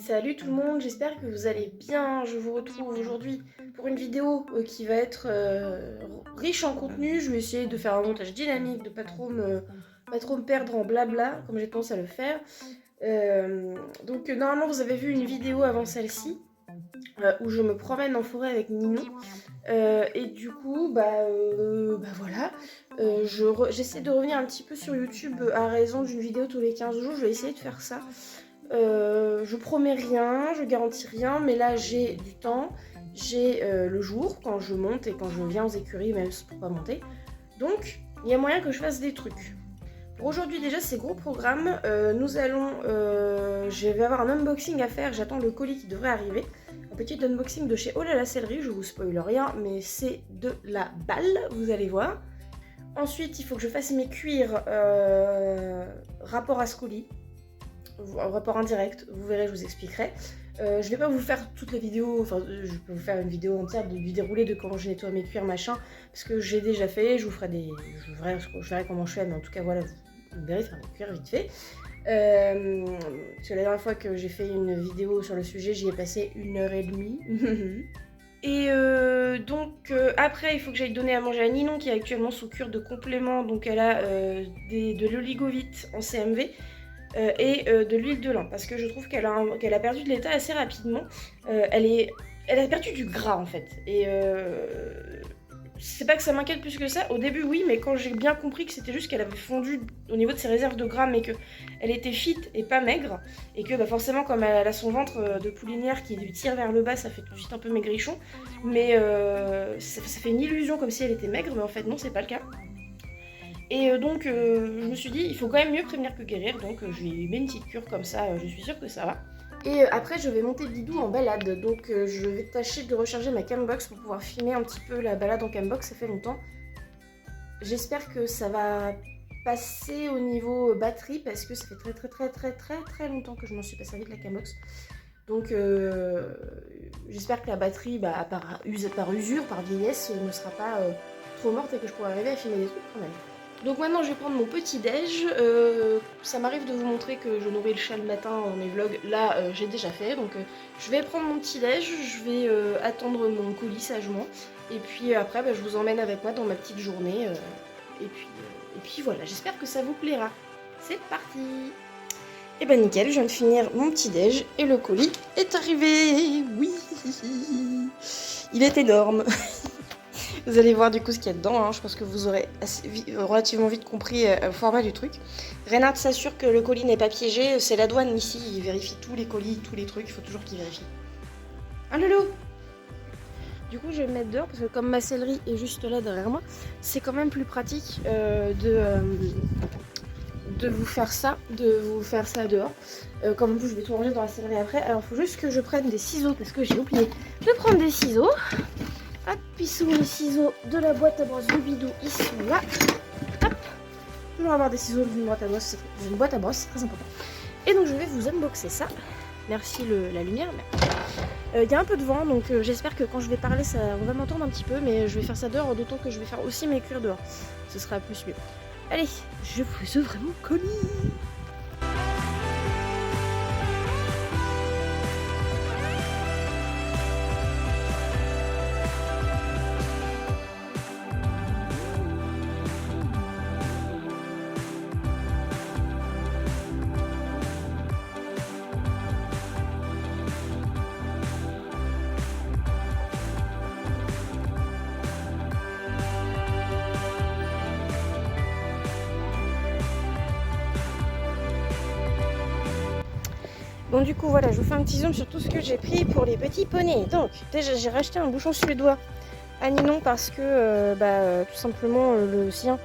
Salut tout le monde, j'espère que vous allez bien. Je vous retrouve aujourd'hui pour une vidéo qui va être riche en contenu. Je vais essayer de faire un montage dynamique, de pas trop me perdre en blabla, comme j'ai tendance à le faire. Normalement vous avez vu une vidéo avant celle-ci, où je me promène en forêt avec Ninon. Et du coup, voilà, j'essaie de revenir un petit peu sur YouTube à raison d'une vidéo tous les 15 jours. Je vais essayer de faire ça. Je promets rien, je garantis rien, mais là j'ai du temps, j'ai le jour quand je monte et quand je viens aux écuries, même si pour pas monter. Donc il y a moyen que je fasse des trucs. Pour aujourd'hui déjà c'est gros programme, je vais avoir un unboxing à faire, j'attends le colis qui devrait arriver. Un petit unboxing de chez Oh là la Sellerie, je vous spoil rien, mais c'est de la balle, vous allez voir. Ensuite il faut que je fasse mes cuirs rapport à ce colis. Rapport indirect, vous verrez, je vous expliquerai. Je vais pas vous faire toute la vidéo, enfin je peux vous faire une vidéo entière du déroulé de comment je nettoie mes cuirs machin, parce que j'ai déjà fait, je verrai comment je fais, mais en tout cas voilà, vous verrez faire mes cuirs vite fait. Parce que la dernière fois que j'ai fait une vidéo sur le sujet, j'y ai passé 1h30. Et après il faut que j'aille donner à manger à Ninon qui est actuellement sous cure de complément, donc elle a de l'oligovite en CMV. Et de l'huile de lin, parce que je trouve qu'elle a perdu de l'état assez rapidement. Elle a perdu du gras en fait. Et c'est pas que ça m'inquiète plus que ça. Au début oui, mais quand j'ai bien compris que c'était juste qu'elle avait fondu au niveau de ses réserves de gras, mais qu'elle était fit et pas maigre, et que forcément comme elle a son ventre de poulinière qui lui tire vers le bas, ça fait tout de suite un peu maigrichon. Mais ça fait une illusion comme si elle était maigre, mais en fait non, c'est pas le cas. Et je me suis dit, il faut quand même mieux prévenir que guérir, donc je lui mets une petite cure comme ça, je suis sûre que ça va. Et après, je vais monter Bidou en balade, donc je vais tâcher de recharger ma cambox pour pouvoir filmer un petit peu la balade en cambox, ça fait longtemps. J'espère que ça va passer au niveau batterie, parce que ça fait très longtemps que je m'en suis pas servi de la cambox. Donc j'espère que la batterie, par usure, par vieillesse, ne sera pas trop morte et que je pourrai arriver à filmer des trucs quand même. Donc maintenant je vais prendre mon petit déj, ça m'arrive de vous montrer que je nourris le chat le matin dans mes vlogs, là j'ai déjà fait, donc je vais prendre mon petit déj, je vais attendre mon colis sagement, et puis après je vous emmène avec moi dans ma petite journée, et puis voilà, j'espère que ça vous plaira. C'est parti! Et nickel, je viens de finir mon petit déj et le colis est arrivé. Oui, il est énorme. Vous allez voir du coup ce qu'il y a dedans, hein. Je pense que vous aurez relativement vite compris le format du truc. Reynard s'assure que le colis n'est pas piégé, c'est la douane ici, il vérifie tous les colis, tous les trucs, il faut toujours qu'il vérifie. Un lolo! Du coup je vais me mettre dehors parce que comme ma sellerie est juste là derrière moi, c'est quand même plus pratique de vous faire ça dehors. Comme en plus je vais tout ranger dans la sellerie après, alors il faut juste que je prenne des ciseaux parce que j'ai oublié de prendre des ciseaux. Hop, ils sont les ciseaux de la boîte à brosse de Bidou, ils sont là. Hop, toujours avoir des ciseaux d'une boîte à brosse, c'est une boîte à brosse, c'est très important. Et donc je vais vous unboxer ça. Merci la lumière. Il y a un peu de vent, donc j'espère que quand je vais parler, on va m'entendre un petit peu, mais je vais faire ça dehors, d'autant que je vais faire aussi mes cuirs dehors. Ce sera plus mieux. Allez, je vous ouvre mon colis. Bon du coup voilà, je vous fais un petit zoom sur tout ce que j'ai pris pour les petits poneys. Donc déjà j'ai racheté un bouchon suédois à Ninon parce que tout simplement le sien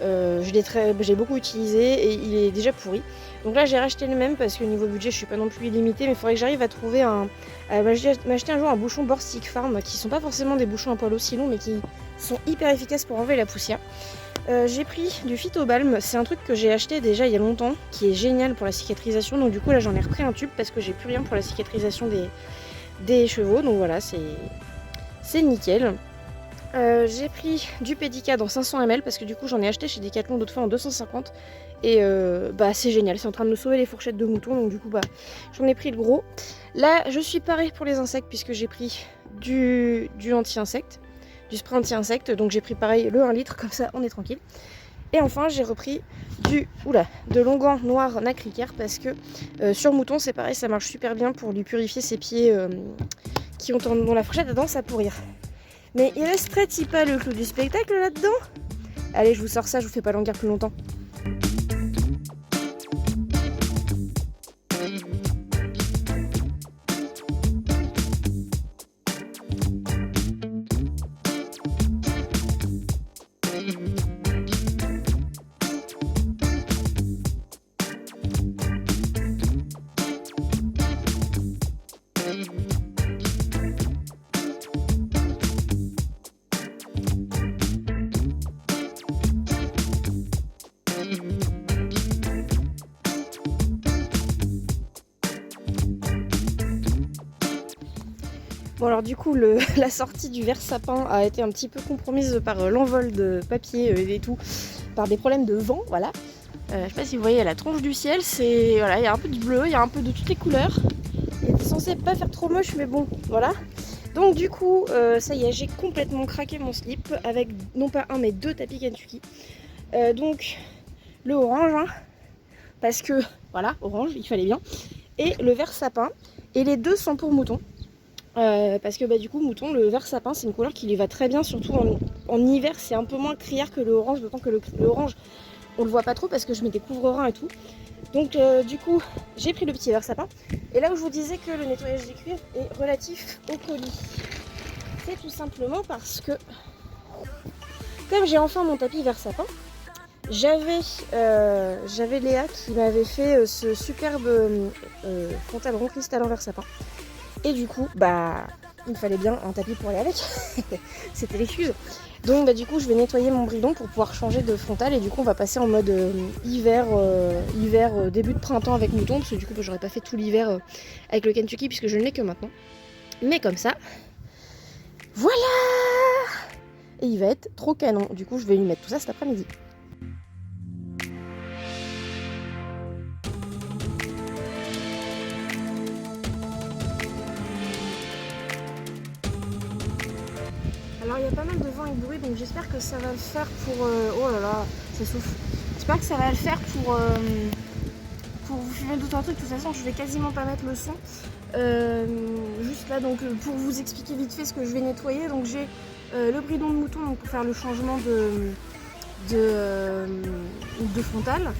j'ai beaucoup utilisé et il est déjà pourri. Donc là j'ai racheté le même parce que niveau budget je suis pas non plus illimitée, mais il faudrait que j'arrive à trouver m'acheter un jour un bouchon Borstig Farm qui sont pas forcément des bouchons à poil aussi longs mais qui sont hyper efficaces pour enlever la poussière. J'ai pris du Phytobalm, c'est un truc que j'ai acheté déjà il y a longtemps, qui est génial pour la cicatrisation, donc du coup là j'en ai repris un tube parce que j'ai plus rien pour la cicatrisation des chevaux, donc voilà, c'est nickel. J'ai pris du Pédica dans 500 ml parce que du coup j'en ai acheté chez Decathlon d'autres fois en 250 et bah c'est génial, c'est en train de me sauver les fourchettes de mouton, donc du coup bah j'en ai pris le gros. Là je suis parée pour les insectes puisque j'ai pris du anti-insecte, du spray anti-insecte, donc j'ai pris pareil le 1 litre, comme ça on est tranquille. Et enfin j'ai repris de l'onguent noir nacre parce que sur mouton c'est pareil, ça marche super bien pour lui purifier ses pieds qui ont dont la fourchette a tendance à pourrir. Mais il resterait-il pas le clou du spectacle là-dedans? Allez, je vous sors ça, je vous fais pas languir plus longtemps. Bon alors du coup la sortie du verre sapin a été un petit peu compromise par l'envol de papier et tout, par des problèmes de vent, voilà. Je sais pas si vous voyez la tronche du ciel, c'est voilà, il y a un peu de bleu, il y a un peu de toutes les couleurs. Il était censé pas faire trop moche mais bon, voilà. Donc du coup, ça y est, j'ai complètement craqué mon slip avec non pas un mais 2 tapis Kentucky. Donc le orange, hein, parce que voilà, orange, il fallait bien, et le vert sapin, et les deux sont pour mouton. Parce que bah, du coup mouton, le vert sapin c'est une couleur qui lui va très bien, surtout en hiver c'est un peu moins criard que le orange, d'autant que le orange on le voit pas trop parce que je mets des couvre-reins et tout. Donc du coup j'ai pris le petit vert sapin, et là où je vous disais que le nettoyage des cuirs est relatif au colis, c'est tout simplement parce que comme j'ai enfin mon tapis vert sapin, j'avais Léa qui m'avait fait ce superbe frontal rond cristalin vert sapin. Et du coup, bah, il me fallait bien un tapis pour aller avec. C'était l'excuse. Donc, bah, du coup, je vais nettoyer mon bridon pour pouvoir changer de frontal. Et du coup, on va passer en mode hiver, début de printemps avec mouton. Parce que du coup, bah, j'aurais pas fait tout l'hiver avec le Kentucky puisque je ne l'ai que maintenant. Mais comme ça, voilà! Et il va être trop canon. Du coup, je vais lui mettre tout ça cet après-midi. Alors il y a pas mal de vent et de bruit, donc j'espère que ça va le faire pour... oh là là, ça souffle. J'espère que ça va le faire pour vous filmer d'autres trucs. De toute façon, je vais quasiment pas mettre le son. Juste là, donc pour vous expliquer vite fait ce que je vais nettoyer. Donc j'ai le bridon de mouton donc, pour faire le changement de frontal.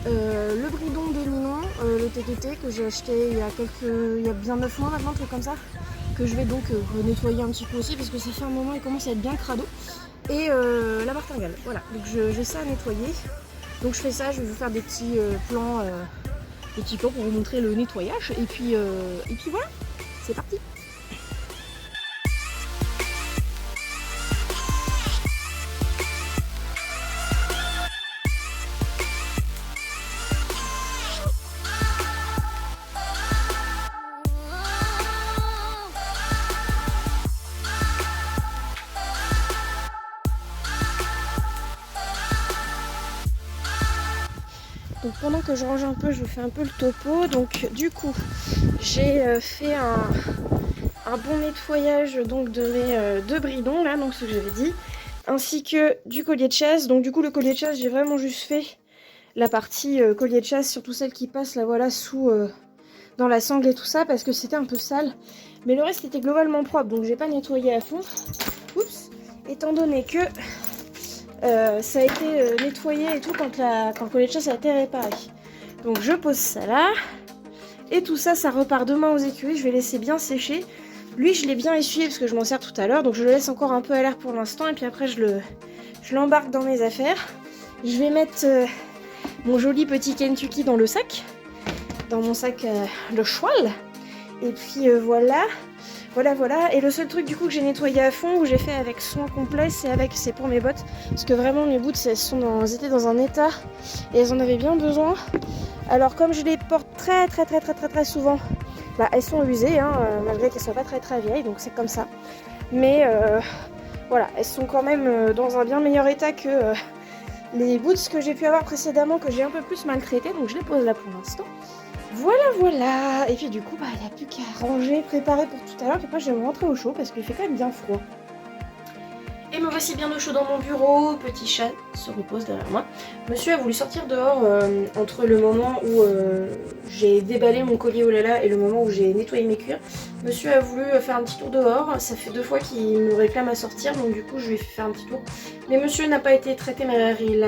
Le bridon de Ninon, le TTT que j'ai acheté il y a bien 9 mois maintenant, un truc comme ça. Que je vais donc nettoyer un petit peu aussi parce que ça fait un moment il commence à être bien crado. Et la martingale, voilà, donc j'ai ça à nettoyer. Donc je fais ça, je vais vous faire des petits plans pour vous montrer le nettoyage. Et puis voilà, c'est parti. Donc pendant que je range un peu, je vous fais un peu le topo. Donc du coup, j'ai fait un bon nettoyage donc de mes deux bridons là, donc ce que j'avais dit, ainsi que du collier de chasse. Donc du coup le collier de chasse, j'ai vraiment juste fait la partie collier de chasse, surtout celle qui passe là voilà sous dans la sangle et tout ça, parce que c'était un peu sale. Mais le reste était globalement propre, donc j'ai pas nettoyé à fond. Oups, étant donné que ça a été nettoyé et tout quand le collier de chasse a été réparé. Donc je pose ça là. Et tout ça, ça repart demain aux écuries. Je vais laisser bien sécher. Lui, je l'ai bien essuyé parce que je m'en sers tout à l'heure. Donc je le laisse encore un peu à l'air pour l'instant. Et puis après, je l'embarque dans mes affaires. Je vais mettre mon joli petit Kentucky dans le sac. Dans mon sac le choual. Et puis voilà. Voilà. Et le seul truc du coup que j'ai nettoyé à fond, où j'ai fait avec soin complet, c'est pour mes bottes. Parce que vraiment mes boots, elles étaient dans un état et elles en avaient bien besoin. Alors comme je les porte très souvent, bah, elles sont usées, hein, malgré qu'elles soient pas très vieilles, donc c'est comme ça. Mais Voilà, elles sont quand même dans un bien meilleur état que les boots que j'ai pu avoir précédemment, que j'ai un peu plus maltraité, donc je les pose là pour l'instant. Voilà. Et puis du coup, il n'y a plus qu'à ranger, préparer pour tout à l'heure. Puis après, je vais me rentrer au chaud parce qu'il fait quand même bien froid. Et me voici bien au chaud dans mon bureau. Petit chat se repose derrière moi. Monsieur a voulu sortir dehors entre le moment où j'ai déballé mon collier oh là là et le moment où j'ai nettoyé mes cuirs. Monsieur a voulu faire un petit tour dehors. Ça fait 2 fois qu'il me réclame à sortir, donc du coup je lui ai fait faire un petit tour. Mais monsieur n'a pas été très téméraire. Il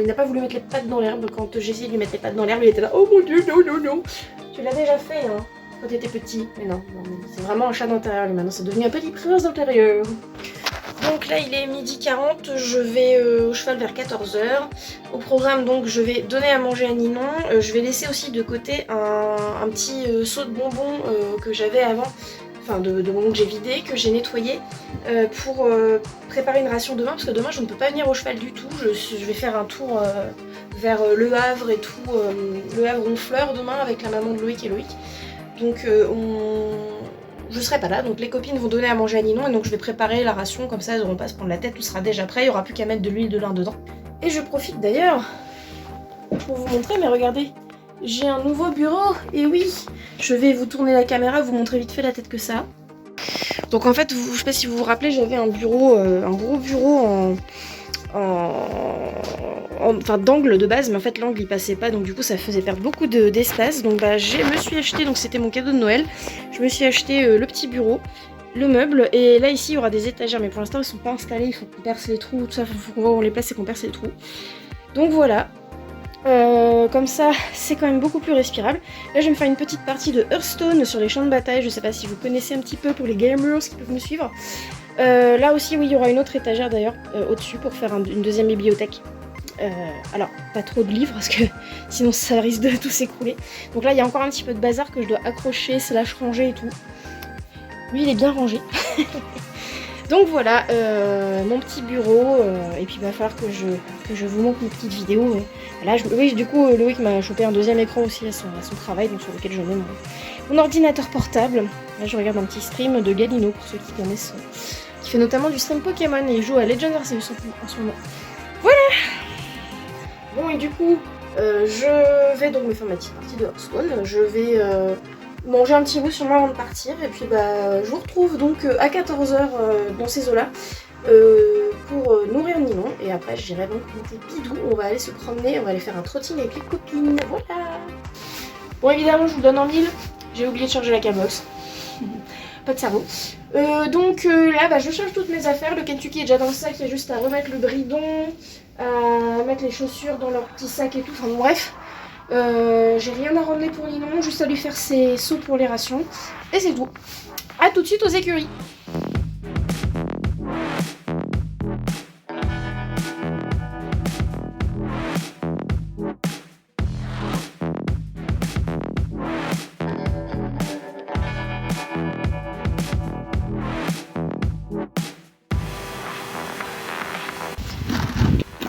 n'a pas voulu mettre les pattes dans l'herbe. Quand j'ai essayé de lui mettre les pattes dans l'herbe, il était là. Oh mon dieu, non. Tu l'as déjà fait, hein, quand t'étais petit. Mais non, c'est vraiment un chat d'intérieur lui maintenant. C'est devenu un petit prince d'intérieur. Donc là il est 12h40, je vais au cheval vers 14h. Au programme donc je vais donner à manger à Ninon. Je vais laisser aussi de côté un petit seau de bonbons que j'avais avant. Enfin de bonbons que j'ai vidé, que j'ai nettoyé pour préparer une ration demain. Parce que demain je ne peux pas venir au cheval du tout. Je vais faire un tour vers Le Havre et tout. Le Havre Honfleur demain avec la maman de Loïc et Loïc. Donc je serai pas là, donc les copines vont donner à manger à Ninon et donc je vais préparer la ration, comme ça elles n'auront pas à se prendre la tête, tout sera déjà prêt, il n'y aura plus qu'à mettre de l'huile de lin dedans. Et je profite d'ailleurs pour vous montrer, mais regardez, j'ai un nouveau bureau, et oui, je vais vous tourner la caméra, vous montrer vite fait la tête que ça. Donc en fait, je sais pas si vous vous rappelez, j'avais un bureau, un gros bureau enfin d'angle de base, mais en fait l'angle il passait pas, donc du coup ça faisait perdre beaucoup d'espace. Donc je me suis acheté, donc c'était mon cadeau de Noël, je me suis acheté le petit bureau, le meuble, et là ici il y aura des étagères, mais pour l'instant ils sont pas installés, il faut qu'on perce les trous, tout ça, il faut qu'on voit où on les place et qu'on perce les trous. Donc voilà. Comme ça c'est quand même beaucoup plus respirable. Là je vais me faire une petite partie de Hearthstone sur les champs de bataille, je sais pas si vous connaissez un petit peu pour les gamers qui peuvent me suivre. Là aussi oui il y aura une autre étagère d'ailleurs au-dessus pour faire une deuxième bibliothèque. Alors pas trop de livres parce que sinon ça risque de tout s'écrouler. Donc là il y a encore un petit peu de bazar que je dois accrocher, / ranger et tout. Lui il est bien rangé. Donc voilà mon petit bureau et puis il va falloir que je vous montre une petite vidéo. Là, oui, du coup Loïc m'a chopé un deuxième écran aussi à son travail, donc sur lequel je mets mon ordinateur portable. Là je regarde un petit stream de Galino pour ceux qui connaissent, qui fait notamment du stream Pokémon et il joue à Legend Arceus en ce moment. Voilà. Bon et du coup je vais donc me faire ma petite partie de Hearthstone, je vais manger un petit bout sûrement avant de partir et puis je vous retrouve donc à 14h dans ces eaux là pour nourrir Ninon et après j'irai donc monter Bidou, on va aller se promener, on va aller faire un trotting avec les copines, voilà. Bon évidemment je vous donne en mille, j'ai oublié de charger la Camox, pas de cerveau. Donc là je charge toutes mes affaires, le Kentucky est déjà dans le sac, il y a juste à remettre le bridon, à mettre les chaussures dans leur petit sac et tout, enfin bon bref. J'ai rien à ramener pour Ninon, juste à lui faire ses seaux pour les rations. Et c'est tout. A tout de suite aux écuries.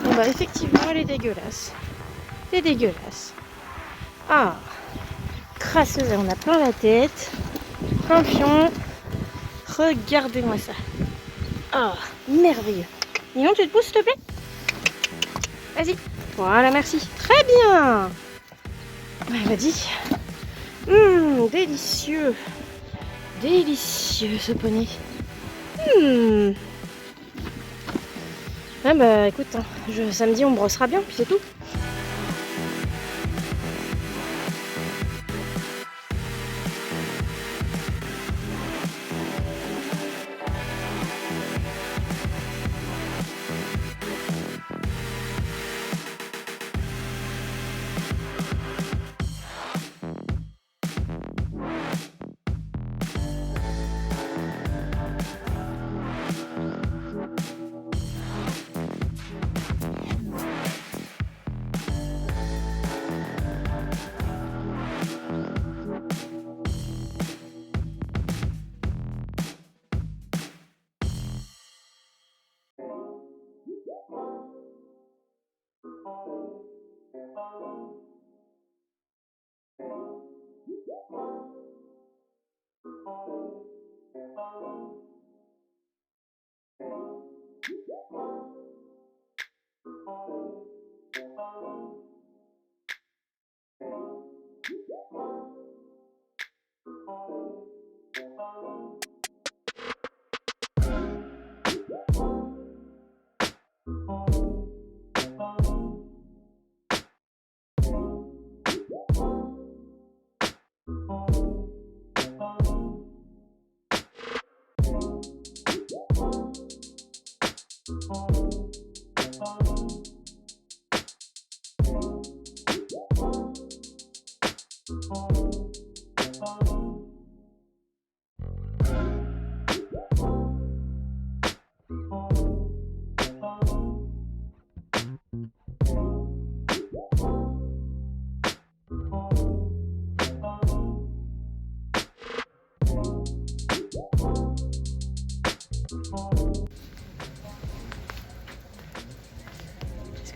Bon effectivement elle est dégueulasse. C'est dégueulasse. Ah, crasseuse, on a plein la tête. Un pion. Regardez-moi ça. Ah, merveilleux. Ninon, tu te pousses, s'il te plaît? Vas-y. Voilà, merci. Très bien. Vas-y. Délicieux. Délicieux, ce poney. Ah écoute, samedi, on brossera bien, puis c'est tout.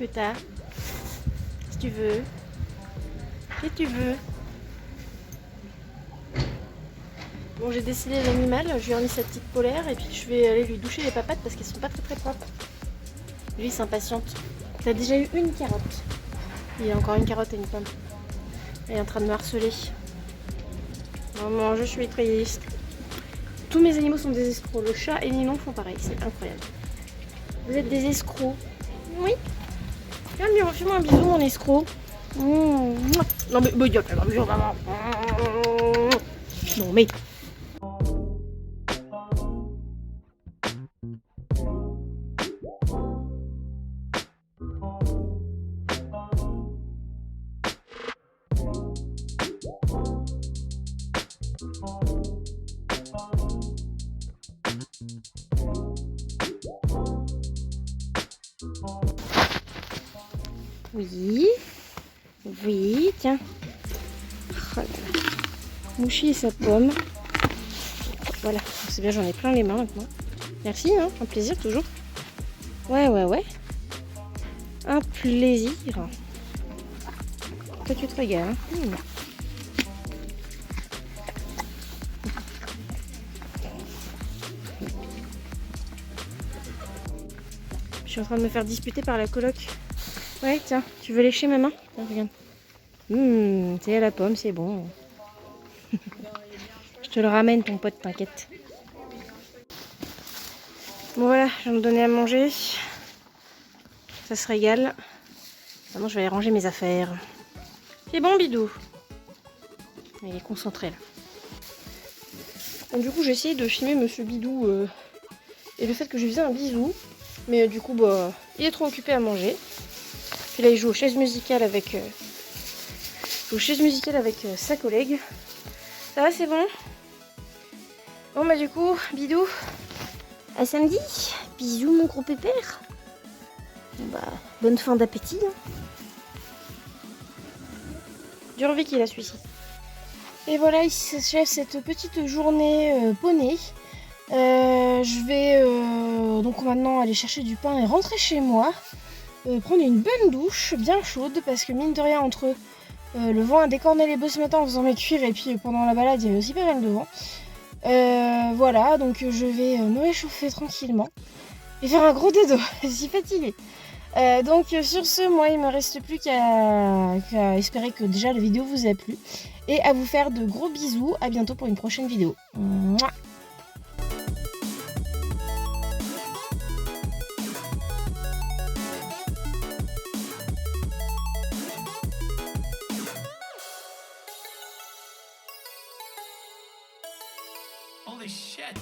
que t'as? Si tu veux. Qu'est-ce que tu veux? Bon, j'ai dessiné l'animal, je lui ai remis sa petite polaire et puis je vais aller lui doucher les papates parce qu'elles sont pas très propres. Lui, il s'impatiente. T'as déjà eu une carotte. Il y a encore une carotte et une pomme. Elle est en train de me harceler. Maman, je suis triste. Tous mes animaux sont des escrocs. Le chat et Ninon font pareil, c'est incroyable. Vous êtes des escrocs? Oui. Viens, refais-moi un bisou, mon escroc. Non mais il y a pas de mesure, maman. Non mais. Oui. Oui, tiens. Oh là là. Mouchi et sa pomme. Voilà, c'est bien, j'en ai plein les mains maintenant. Merci, hein, un plaisir toujours. Ouais. Un plaisir. Toi, tu te régales. Hein. Je suis en train de me faire disputer par la coloc. Ouais, tiens, tu veux lécher ma main? Tiens, regarde. C'est à la pomme, c'est bon. Je te le ramène, ton pote, t'inquiète. Bon voilà, je vais me donner à manger. Ça se régale. Maintenant, je vais aller ranger mes affaires. C'est bon, Bidou? Il est concentré là. Donc, du coup, j'ai essayé de filmer Monsieur Bidou et le fait que je lui faisais un bisou. Mais du coup, bah, il est trop occupé à manger. Puis là, il joue aux chaises musicales avec, sa collègue. Ça va, c'est bon? Bon, bah, du coup, Bidou, à samedi. Bisous, mon gros pépère. Bah, bonne fin d'appétit. Hein. Dure vie qu'il a celui-ci. Et voilà, il s'achève cette petite journée poney. Je vais donc maintenant aller chercher du pain et rentrer chez moi. Prendre une bonne douche bien chaude parce que mine de rien entre le vent a décorné les bœufs ce matin en faisant mes cuirs et puis pendant la balade il y avait aussi pas mal de vent. Voilà, donc je vais me réchauffer tranquillement et faire un gros dodo. Je suis fatiguée. Donc sur ce, moi il me reste plus qu'à espérer que déjà la vidéo vous a plu et à vous faire de gros bisous. À bientôt pour une prochaine vidéo. Mouah. Holy shit.